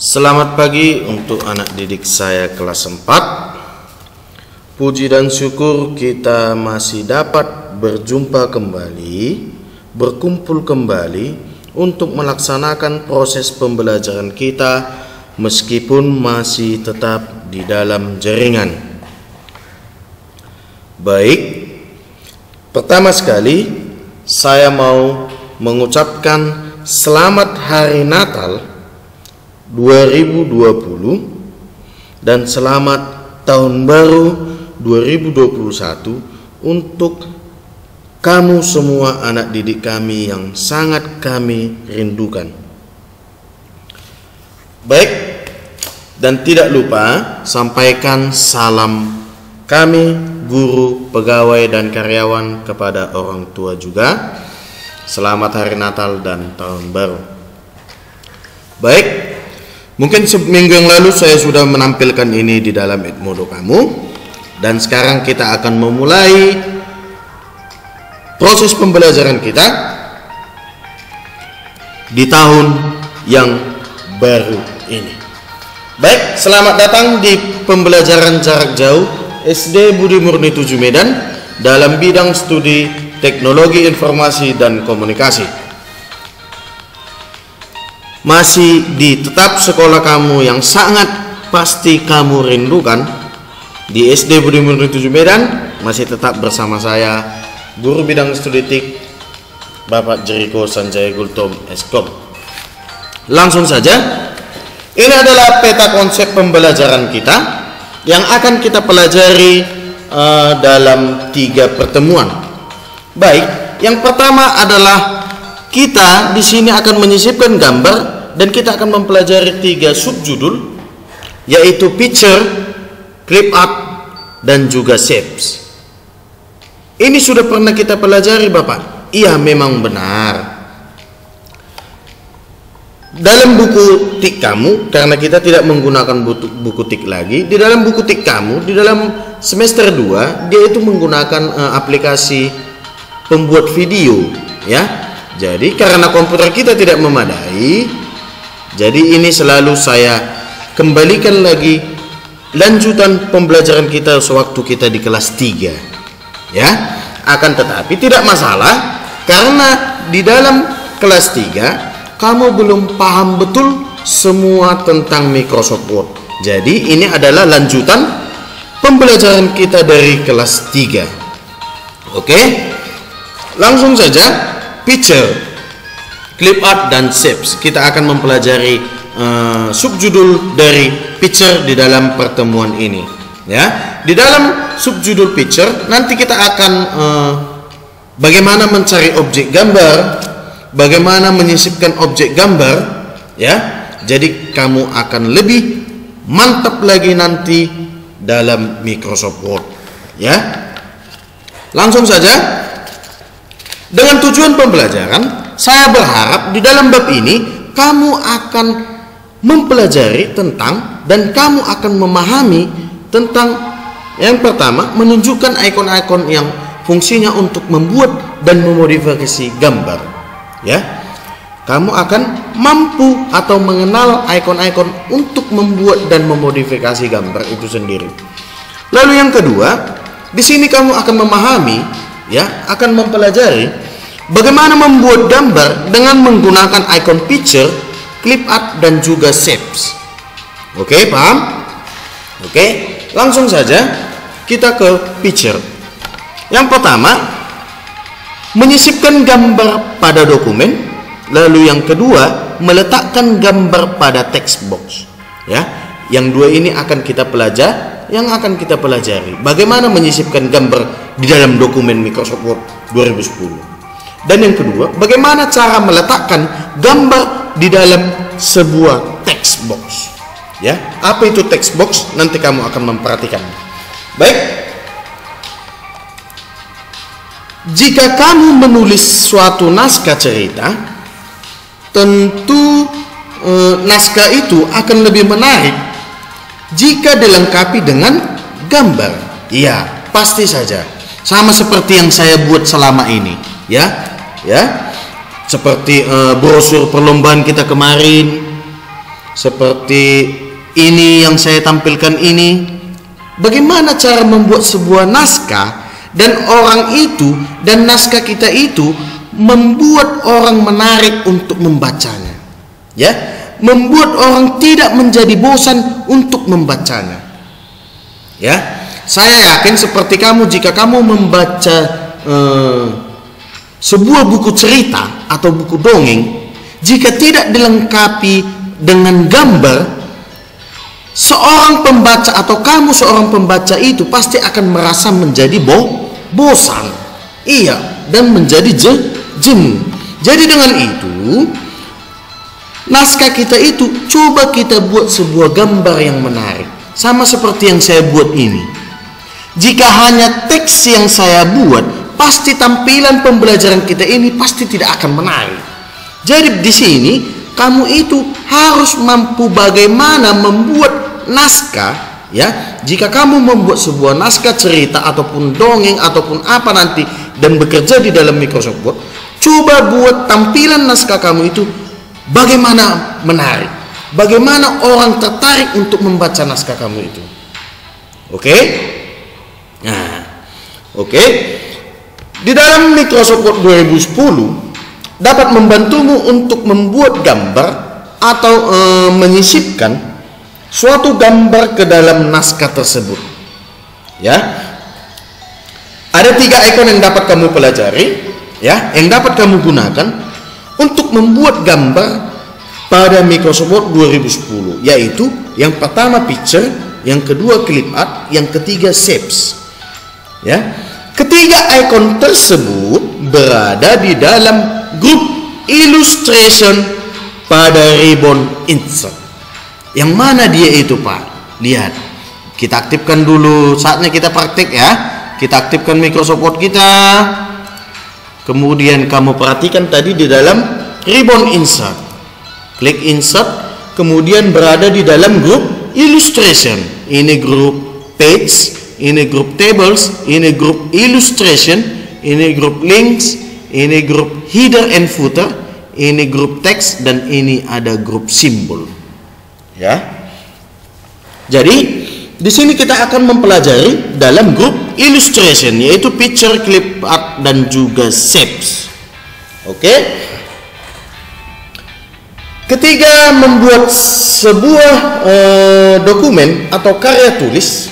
Selamat pagi untuk anak didik saya kelas 4. Puji dan syukur kita masih dapat berjumpa kembali, berkumpul kembali untuk melaksanakan proses pembelajaran kita meskipun masih tetap di dalam jaringan. Baik, pertama sekali saya mau mengucapkan selamat hari Natal 2020 dan selamat tahun baru 2021 untuk kamu semua anak didik kami yang sangat kami rindukan. Baik, dan tidak lupa sampaikan salam kami guru, pegawai dan karyawan kepada orang tua juga. Selamat hari Natal dan tahun baru. Baik, mungkin seminggu yang lalu saya sudah menampilkan ini di dalam Edmodo kamu, dan sekarang kita akan memulai proses pembelajaran kita di tahun yang baru ini. Baik, selamat datang di pembelajaran jarak jauh SD Budi Murni 7 Medan dalam bidang studi Teknologi Informasi dan Komunikasi. Masih di tetap sekolah kamu yang sangat pasti kamu rindukan di SD Budi Murni 7 Medan, masih tetap bersama saya guru bidang studi TIK Bapak Jeriko Sanjaya Gultom Eskom. Langsung saja, ini adalah peta konsep pembelajaran kita yang akan kita pelajari dalam 3 pertemuan. Baik, yang pertama adalah kita di sini akan menyisipkan gambar dan kita akan mempelajari 3 subjudul, yaitu picture, clip art, dan juga shapes. Ini sudah pernah kita pelajari Bapak? Iya, memang benar. Dalam buku tik kamu, karena kita tidak menggunakan buku tik lagi, di dalam buku tik kamu, di dalam semester 2, dia itu menggunakan aplikasi pembuat video, ya. Jadi karena komputer kita tidak memadai, jadi ini selalu saya kembalikan lagi lanjutan pembelajaran kita sewaktu kita di kelas 3, ya. Akan tetapi tidak masalah, karena di dalam kelas 3 kamu belum paham betul semua tentang Microsoft Word. Jadi ini adalah lanjutan pembelajaran kita dari kelas 3. Oke, langsung saja. Picture, clip art, dan shapes. Kita akan mempelajari subjudul dari picture di dalam pertemuan ini, ya. Di dalam subjudul picture nanti kita akan bagaimana mencari objek gambar, bagaimana menyisipkan objek gambar, ya. Jadi kamu akan lebih mantap lagi nanti dalam Microsoft Word, ya. Langsung saja. Dengan tujuan pembelajaran, saya berharap di dalam bab ini kamu akan mempelajari tentang dan kamu akan memahami tentang, yang pertama, menunjukkan ikon-ikon yang fungsinya untuk membuat dan memodifikasi gambar, ya. Kamu akan mampu atau mengenal ikon-ikon untuk membuat dan memodifikasi gambar itu sendiri. Lalu yang kedua, di sini kamu akan memahami, ya, akan mempelajari bagaimana membuat gambar dengan menggunakan ikon picture, clip art, dan juga shapes. Oke, paham? Oke, langsung saja kita ke picture. Yang pertama, menyisipkan gambar pada dokumen. Lalu yang kedua, meletakkan gambar pada text box, ya. Yang dua ini akan kita pelajari bagaimana menyisipkan gambar di dalam dokumen Microsoft Word 2010. Dan yang kedua, bagaimana cara meletakkan gambar di dalam sebuah text box, ya. Apa itu text box? Nanti kamu akan memperhatikan. Baik, jika kamu menulis suatu naskah cerita, tentu naskah itu akan lebih menarik jika dilengkapi dengan gambar. Iya, pasti saja. Sama seperti yang saya buat selama ini, ya, seperti brosur perlombaan kita kemarin, seperti ini yang saya tampilkan ini. Bagaimana cara membuat sebuah naskah dan orang itu dan naskah kita itu membuat orang menarik untuk membacanya, ya, membuat orang tidak menjadi bosan untuk membacanya. Ya, saya yakin seperti kamu, jika kamu membaca sebuah buku cerita atau buku dongeng, jika tidak dilengkapi dengan gambar, seorang pembaca atau kamu seorang pembaca itu pasti akan merasa menjadi bosan, iya, dan menjadi jenuh. Jadi dengan itu, naskah kita itu coba kita buat sebuah gambar yang menarik, sama seperti yang saya buat ini. Jika hanya teks yang saya buat, pasti tampilan pembelajaran kita ini pasti tidak akan menarik. Jadi di sini kamu itu harus mampu bagaimana membuat naskah, ya. Jika kamu membuat sebuah naskah cerita ataupun dongeng ataupun apa nanti dan bekerja di dalam Microsoft Word, coba buat tampilan naskah kamu itu bagaimana menarik, bagaimana orang tertarik untuk membaca naskah kamu itu. Oke? Nah, oke. Di dalam Microsoft Word 2010 dapat membantumu untuk membuat gambar atau menyisipkan suatu gambar ke dalam naskah tersebut. Ya, ada 3 ikon yang dapat kamu pelajari, ya, yang dapat kamu gunakan untuk membuat gambar pada Microsoft Word 2010, yaitu yang pertama picture, yang kedua clip art, yang ketiga shapes. Ya, ketiga ikon tersebut berada di dalam grup illustration pada ribbon insert. Yang mana dia itu, Pak? Lihat, kita aktifkan dulu, saatnya kita praktik, ya. Kita aktifkan Microsoft Word kita, kemudian kamu perhatikan tadi di dalam ribbon insert, klik insert, kemudian berada di dalam grup illustration. Ini grup page, ini grup tables, ini grup illustration, ini grup links, ini grup header and footer, ini grup text, dan ini ada grup simbol. Ya, jadi di sini kita akan mempelajari dalam grup illustration, yaitu picture, clip art, dan juga shapes. Oke. Ketiga, membuat sebuah dokumen atau karya tulis.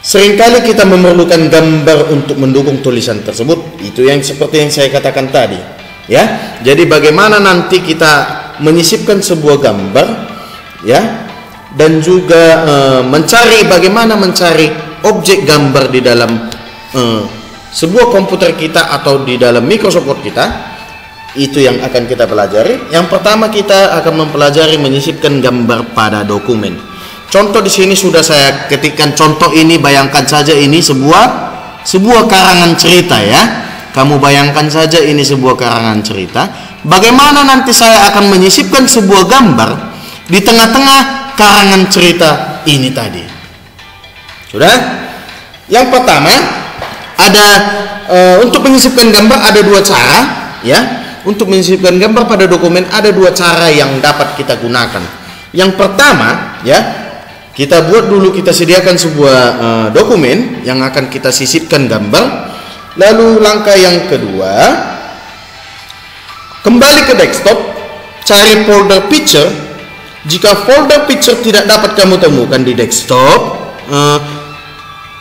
Seringkali kita memerlukan gambar untuk mendukung tulisan tersebut. Itu yang seperti yang saya katakan tadi. Ya, jadi bagaimana nanti kita menyisipkan sebuah gambar, ya, dan juga bagaimana mencari objek gambar di dalam sebuah komputer kita atau di dalam Microsoft Word kita. Itu yang akan kita pelajari. Yang pertama kita akan mempelajari menyisipkan gambar pada dokumen. Contoh di sini sudah saya ketikkan contoh ini. Bayangkan saja ini sebuah karangan cerita, ya. Kamu bayangkan saja ini sebuah karangan cerita. Bagaimana nanti saya akan menyisipkan sebuah gambar di tengah-tengah karangan cerita ini tadi. Sudah? Yang pertama ada untuk menyisipkan gambar ada 2 cara, ya. Untuk menyisipkan gambar pada dokumen ada 2 cara yang dapat kita gunakan. Yang pertama, ya, kita buat dulu, kita sediakan sebuah dokumen yang akan kita sisipkan gambar. Lalu langkah yang kedua, kembali ke desktop, cari folder picture. Jika folder picture tidak dapat kamu temukan di desktop,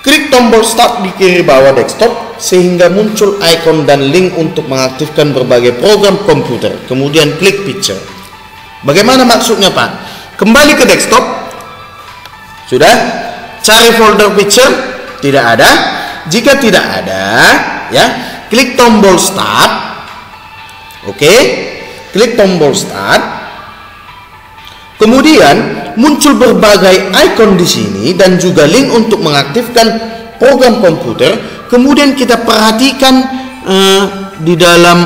klik tombol start di kiri bawah desktop sehingga muncul icon dan link untuk mengaktifkan berbagai program komputer. Kemudian klik picture. Bagaimana maksudnya, Pak? Kembali ke desktop. Sudah? Cari folder picture, tidak ada. Jika tidak ada, ya, klik tombol start. Oke, klik tombol start. Kemudian muncul berbagai icon di sini dan juga link untuk mengaktifkan program komputer. Kemudian kita perhatikan di dalam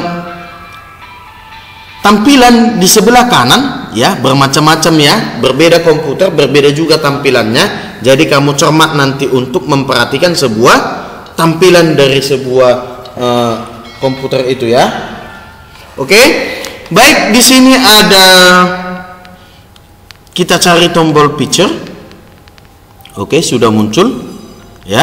tampilan di sebelah kanan, ya, bermacam-macam, ya, berbeda komputer, berbeda juga tampilannya. Jadi kamu cermat nanti untuk memperhatikan sebuah tampilan dari sebuah komputer itu, ya. Oke, baik, di sini ada kita cari tombol picture. Oke, sudah muncul ya.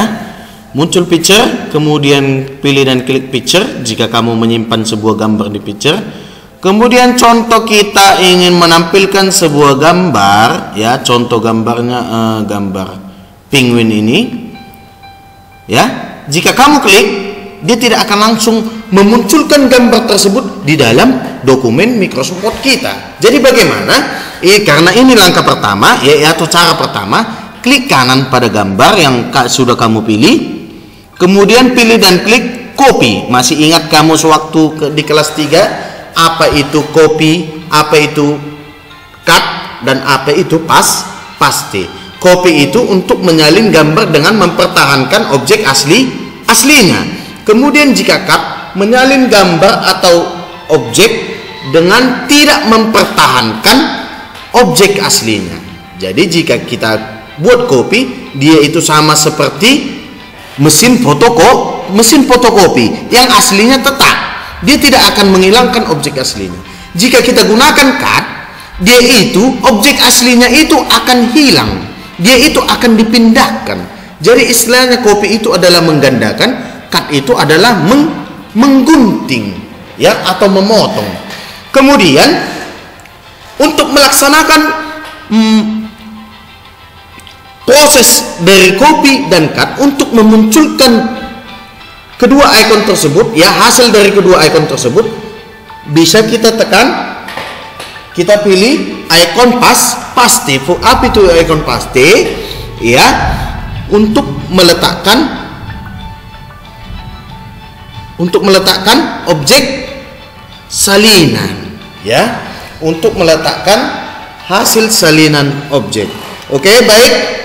Muncul picture, kemudian pilih dan klik picture jika kamu menyimpan sebuah gambar di picture. Kemudian contoh kita ingin menampilkan sebuah gambar ya, contoh gambarnya gambar penguin ini ya. Jika kamu klik, dia tidak akan langsung memunculkan gambar tersebut di dalam dokumen Microsoft Word kita. Jadi bagaimana? Karena ini langkah pertama atau cara pertama, klik kanan pada gambar yang sudah kamu pilih. Kemudian pilih dan klik copy. Masih ingat kamu sewaktu di kelas 3 apa itu copy, apa itu cut, dan apa itu paste. Copy itu untuk menyalin gambar dengan mempertahankan objek aslinya. Kemudian jika cut, menyalin gambar atau objek dengan tidak mempertahankan objek aslinya. Jadi jika kita buat copy, dia itu sama seperti mesin fotokopi yang aslinya tetap, dia tidak akan menghilangkan objek aslinya. Jika kita gunakan cut, dia itu objek aslinya itu akan hilang, dia itu akan dipindahkan. Jadi istilahnya copy itu adalah menggandakan, cut itu adalah menggunting ya, atau memotong. Kemudian untuk melaksanakan proses dari copy dan cut untuk memunculkan kedua icon tersebut ya, hasil dari kedua icon tersebut bisa kita tekan, kita pilih icon paste. Apa itu icon paste ya, untuk meletakkan objek salinan ya, untuk meletakkan hasil salinan objek. Oke, baik.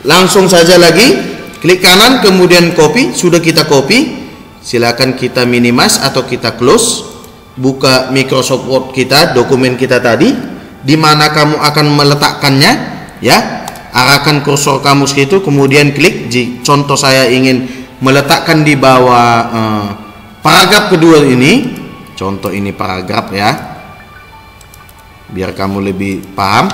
Langsung saja lagi klik kanan kemudian copy. Sudah kita copy, silakan kita minimize atau kita close. Buka Microsoft Word kita, dokumen kita tadi, di mana kamu akan meletakkannya ya. Arahkan kursor kamu situ, kemudian klik. Contoh saya ingin meletakkan di bawah paragraf kedua ini. Contoh ini paragraf ya, biar kamu lebih paham.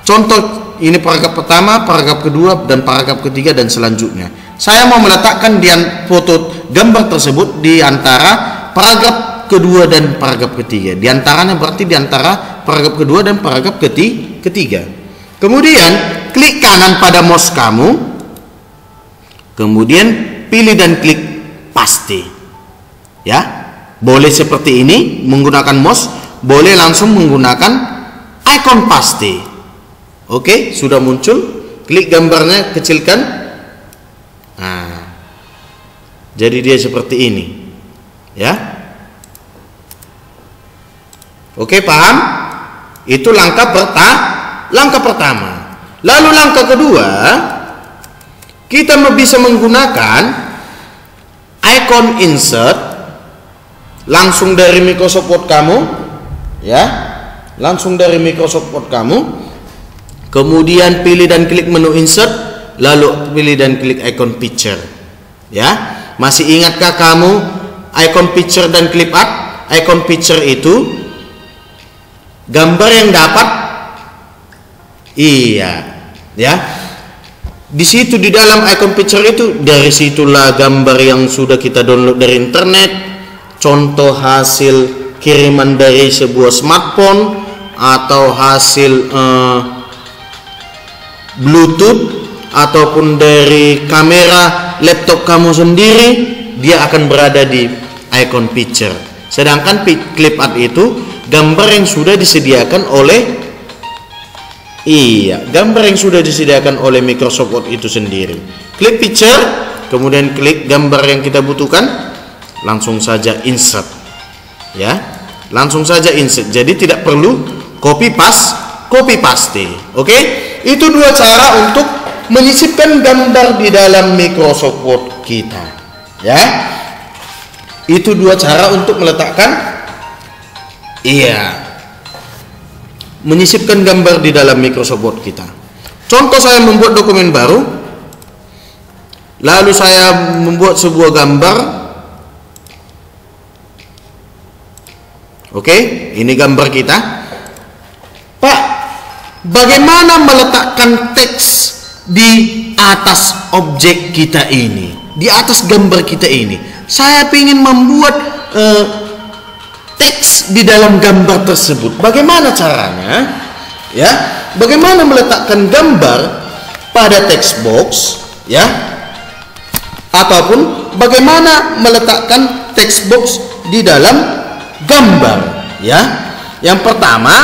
Contoh ini paragraf pertama, paragraf kedua, dan paragraf ketiga, dan selanjutnya. Saya mau meletakkan foto gambar tersebut di antara paragraf kedua dan paragraf ketiga. Di antaranya berarti di antara paragraf kedua dan paragraf ketiga. Kemudian klik kanan pada mouse kamu, kemudian pilih dan klik paste. Ya, boleh seperti ini menggunakan mouse, boleh langsung menggunakan icon paste. Oke, sudah muncul. Klik gambarnya, kecilkan. Nah, jadi dia seperti ini ya. Oke, paham? Itu langkah pertama. Lalu langkah kedua, kita bisa menggunakan icon insert langsung dari Microsoft Word kamu ya, langsung dari Microsoft Word kamu. Kemudian pilih dan klik menu insert, lalu pilih dan klik icon picture ya. Masih ingatkah kamu icon picture dan clip art? Icon picture itu gambar yang dapat ya. Di situ di dalam icon picture itu, dari situlah gambar yang sudah kita download dari internet, contoh hasil kiriman dari sebuah smartphone atau hasil Bluetooth ataupun dari kamera laptop kamu sendiri, dia akan berada di icon picture. Sedangkan clip art itu gambar yang sudah disediakan oleh Microsoft Word itu sendiri. Klik picture, kemudian klik gambar yang kita butuhkan, langsung saja insert ya, langsung saja insert. Jadi tidak perlu copy paste. Oke? Itu dua cara untuk menyisipkan gambar di dalam Microsoft Word kita ya. Itu dua cara untuk meletakkan menyisipkan gambar di dalam Microsoft Word kita. Contoh, saya membuat dokumen baru, lalu saya membuat sebuah gambar. Oke, ini gambar kita. Pak, bagaimana meletakkan teks di atas objek kita ini, di atas gambar kita ini. Saya ingin membuat teks di dalam gambar tersebut. Bagaimana caranya? Ya, bagaimana meletakkan gambar pada text box, ya? Ataupun bagaimana meletakkan text box di dalam gambar, ya? Yang pertama,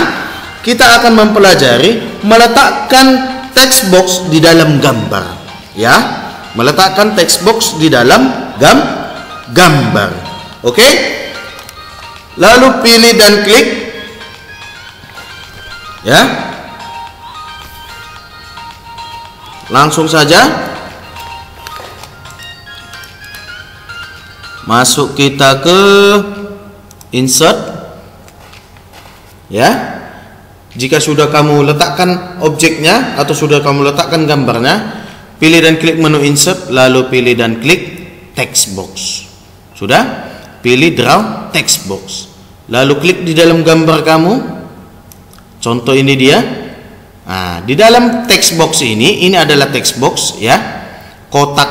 kita akan mempelajari meletakkan text box di dalam gambar, ya. Meletakkan text box di dalam gambar. Oke? Lalu pilih dan klik, ya. Langsung saja masuk kita ke insert, ya. Jika sudah kamu letakkan objeknya atau sudah kamu letakkan gambarnya, pilih dan klik menu insert, lalu pilih dan klik text box. Sudah? Pilih draw text box, lalu klik di dalam gambar kamu. Contoh ini dia. Nah, di dalam text box ini adalah text box, ya, kotak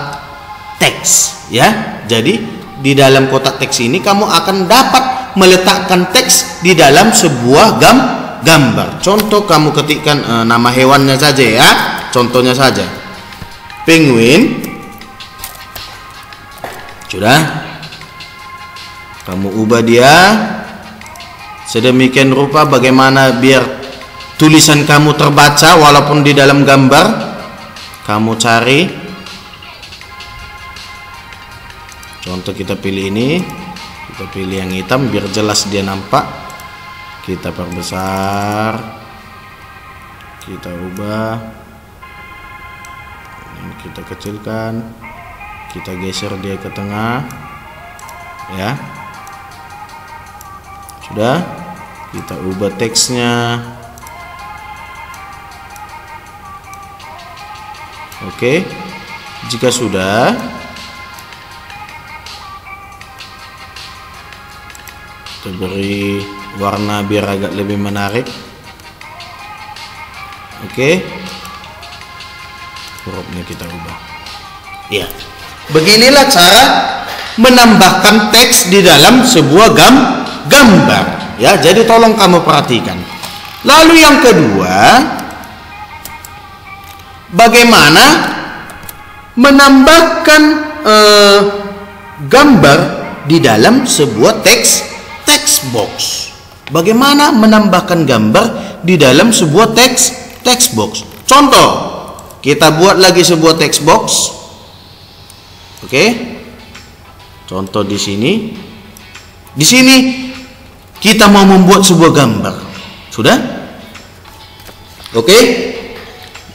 teks, ya. Jadi di dalam kotak teks ini kamu akan dapat meletakkan teks di dalam sebuah gambar. Contoh, kamu ketikkan nama hewannya saja, ya. Contohnya saja penguin. Sudah, kamu ubah dia sedemikian rupa bagaimana biar tulisan kamu terbaca walaupun di dalam gambar. Kamu cari contoh, kita pilih ini, kita pilih yang hitam biar jelas dia nampak. Kita perbesar, kita ubah, ini kita kecilkan, kita geser dia ke tengah, ya. Sudah, kita ubah teksnya. Oke, jika sudah, kita beri warna biar agak lebih menarik. Oke, hurufnya kita ubah. Ya, beginilah cara menambahkan teks di dalam sebuah gambar, ya. Jadi tolong kamu perhatikan. Lalu yang kedua, bagaimana menambahkan gambar di dalam sebuah text box. Bagaimana menambahkan gambar di dalam sebuah text box. Contoh, kita buat lagi sebuah text box. Oke. Contoh di sini. Di sini kita mau membuat sebuah gambar. Sudah? Oke.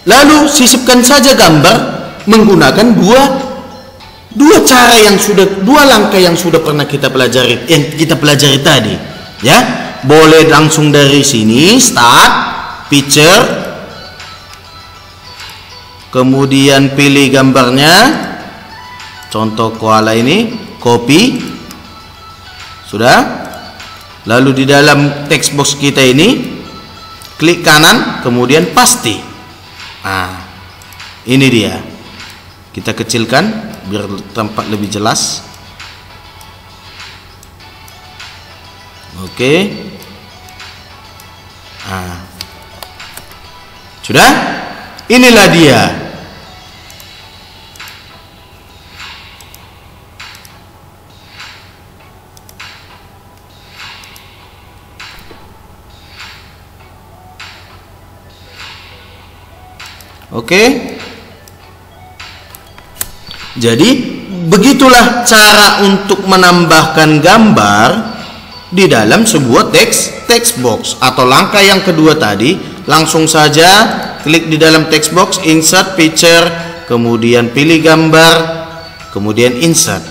Lalu sisipkan saja gambar menggunakan dua cara yang sudah, dua langkah yang sudah pernah kita pelajari tadi, ya. Boleh langsung dari sini, start picture, kemudian pilih gambarnya, contoh koala ini, copy. Sudah. Lalu di dalam text box kita ini klik kanan, kemudian paste. Nah, ini dia. Kita kecilkan biar tampak lebih jelas. Oke. Nah, sudah? Inilah dia. Oke. Jadi begitulah cara untuk menambahkan gambar di dalam sebuah text box. Atau langkah yang kedua tadi, langsung saja klik di dalam text box, insert picture, kemudian pilih gambar, kemudian insert.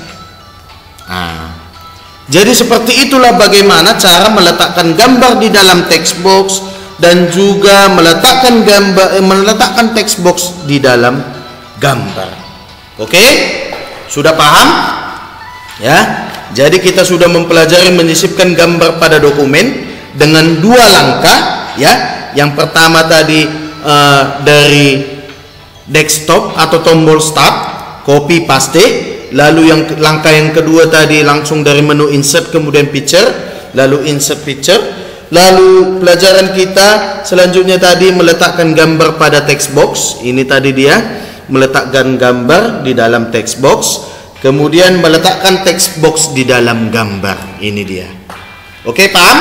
Nah, jadi seperti itulah bagaimana cara meletakkan gambar di dalam text box dan juga meletakkan text box di dalam gambar. Oke, sudah paham? Ya, jadi kita sudah mempelajari menyisipkan gambar pada dokumen dengan dua langkah. Ya, Yang pertama tadi dari desktop atau tombol start, copy paste. Lalu langkah yang kedua tadi langsung dari menu insert kemudian picture, lalu insert picture. Lalu pelajaran kita selanjutnya tadi meletakkan gambar pada text box. Ini tadi dia meletakkan gambar di dalam text box, kemudian meletakkan text box di dalam gambar. Ini dia. Oke, paham?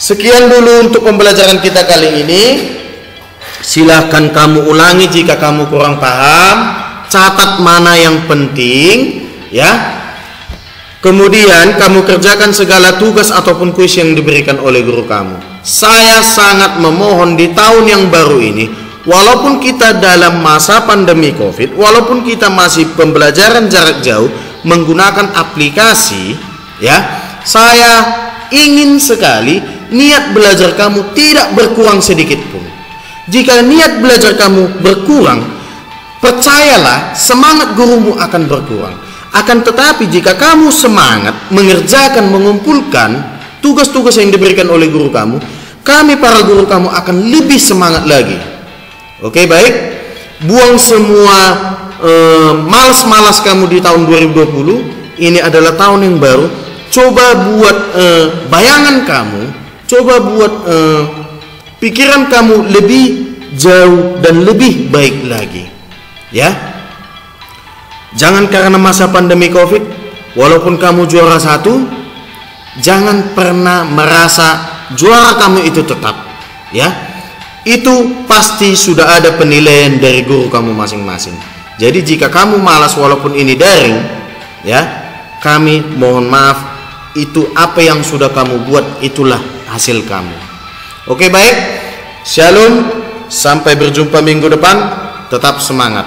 Sekian dulu untuk pembelajaran kita kali ini. Silahkan kamu ulangi jika kamu kurang paham. Catat mana yang penting, ya. Kemudian kamu kerjakan segala tugas ataupun kuis yang diberikan oleh guru kamu. Saya sangat memohon di tahun yang baru ini, walaupun kita dalam masa pandemi COVID, walaupun kita masih pembelajaran jarak jauh menggunakan aplikasi, ya, saya ingin sekali niat belajar kamu tidak berkurang sedikit pun. Jika niat belajar kamu berkurang, percayalah semangat gurumu akan berkurang. Akan tetapi jika kamu semangat mengerjakan, mengumpulkan tugas-tugas yang diberikan oleh guru kamu, kami para guru kamu akan lebih semangat lagi. Oke, baik. Buang semua malas-malas kamu di tahun 2020. Ini adalah tahun yang baru. Coba buat bayangan kamu, coba buat pikiran kamu lebih jauh dan lebih baik lagi, ya. Jangan karena masa pandemi COVID, walaupun kamu juara 1, jangan pernah merasa juara kamu itu tetap, ya. Itu pasti sudah ada penilaian dari guru kamu masing-masing. Jadi jika kamu malas walaupun ini daring, ya, kami mohon maaf. Itu apa yang sudah kamu buat, itulah hasil kamu. Oke, baik. Shalom. Sampai berjumpa minggu depan. Tetap semangat.